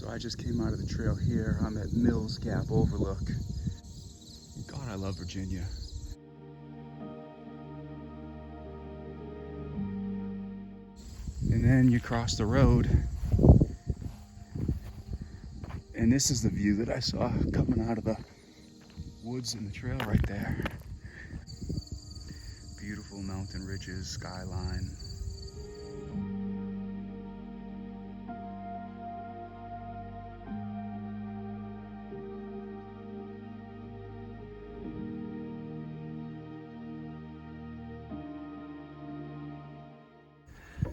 So I just came out of the trail here. I'm at Mills Gap Overlook. God, I love Virginia. And then you cross the road, and this is the view that I saw coming out of the woods in the trail right there. Beautiful mountain ridges, skyline.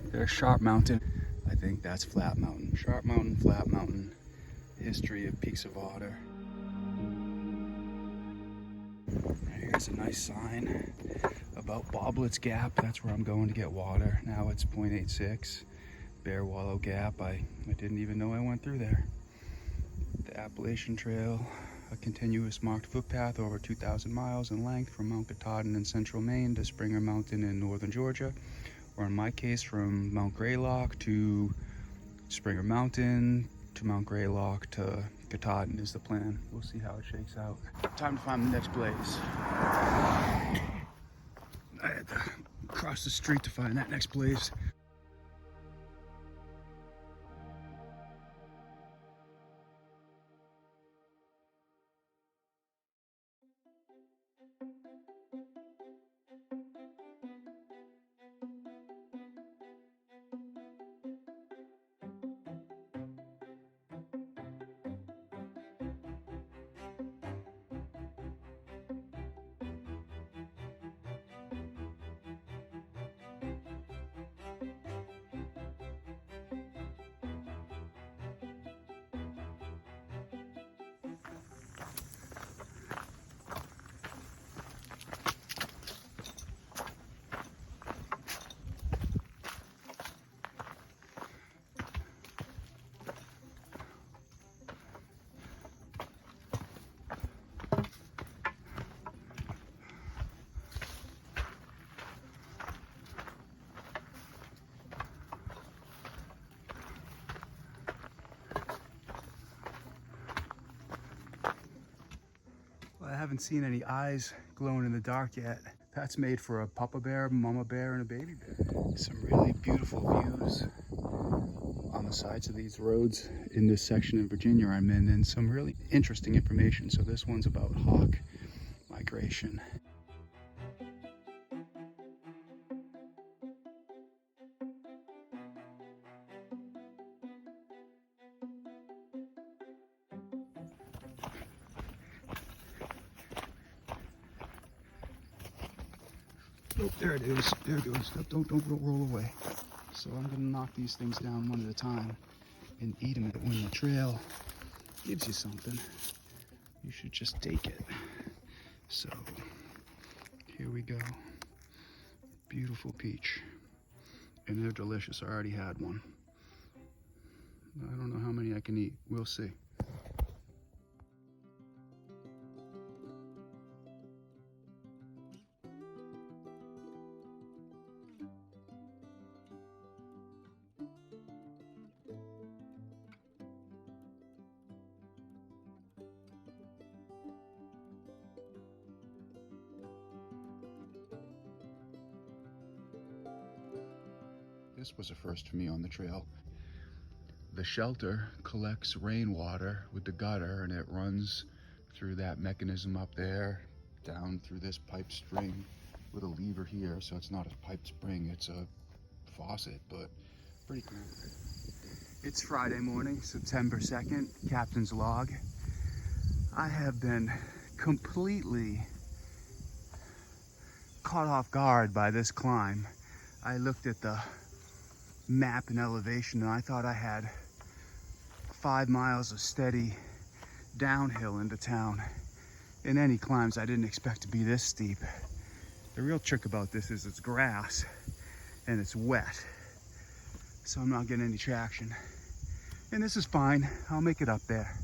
There's Sharp Mountain. I think that's Flat Mountain. Sharp Mountain, Flat Mountain. History of peaks of water. Here's a nice sign about Boblett's Gap. That's where I'm going to get water. Now it's 0.86. Bear Wallow Gap. I didn't even know I went through there. The Appalachian Trail, a continuous marked footpath over 2,000 miles in length from Mt Katahdin in central Maine to Springer Mountain in northern Georgia, or in my case from Mt Greylock to Springer Mountain to Mt Greylock to Katahdin is the plan. We'll see how it shakes out. Time to find the next blaze. I had to cross the street to find that next blaze. I haven't seen any eyes glowing in the dark yet. That's made for a papa bear, mama bear, and a baby bear. Some really beautiful views on the sides of these roads in this section of Virginia I'm in, and some really interesting information. So this one's about hawk migration. Oh, there it is. There it goes. Don't roll away. So I'm gonna knock these things down one at a time and eat them. When the trail gives you something, you should just take it. So here we go. Beautiful peach. And they're delicious. I already had one. I don't know how many I can eat. We'll see. This was a first for me on the trail. The shelter collects rainwater with the gutter, and it runs through that mechanism up there, down through this pipe string with a lever here. So it's not a pipe spring, it's a faucet, but pretty cool. It's Friday morning, September 2nd, Captain's Log. I have been completely caught off guard by this climb. I looked at the map and elevation and I thought I had 5 miles of steady downhill into town. In any climbs, I didn't expect to be this steep. The real trick about this is it's grass and it's wet, so I'm not getting any traction. And this is fine, I'll make it up there.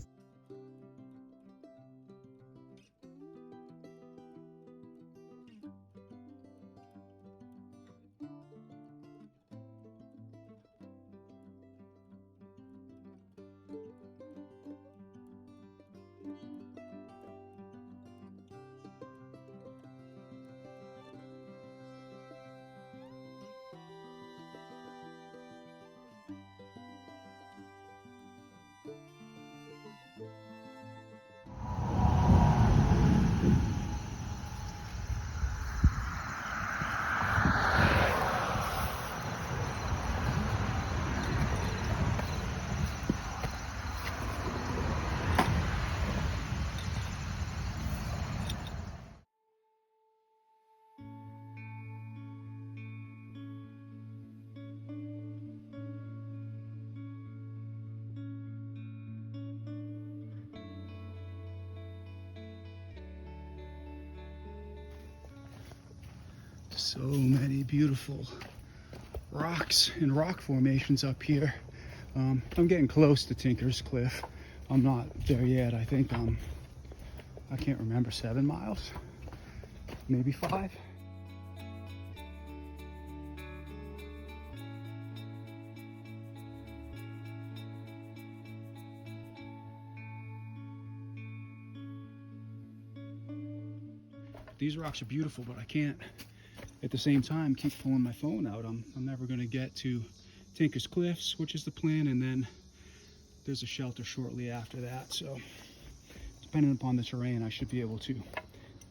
So many beautiful rocks and rock formations up here. I'm getting close to Tinker's Cliff. I'm not there yet. I think I can't remember, 7 miles, maybe 5. These rocks are beautiful, but I can't at the same time keep pulling my phone out. I'm never going to get to Tinker's Cliffs, which is the plan, and then there's a shelter shortly after that. So depending upon the terrain, I should be able to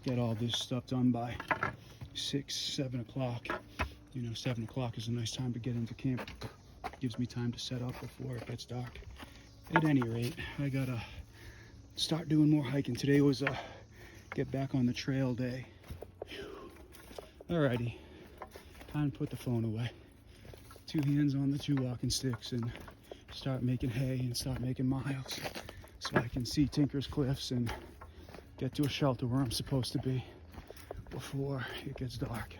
get all this stuff done by 6, 7 o'clock. You know, 7 o'clock is a nice time to get into camp. It gives me time to set up before it gets dark. At any rate, I gotta start doing more hiking. Today was a get back on the trail day. Alrighty, time to put the phone away. 2 hands on the 2 walking sticks and start making hay and start making miles so I can see Tinker's Cliffs and get to a shelter where I'm supposed to be before it gets dark.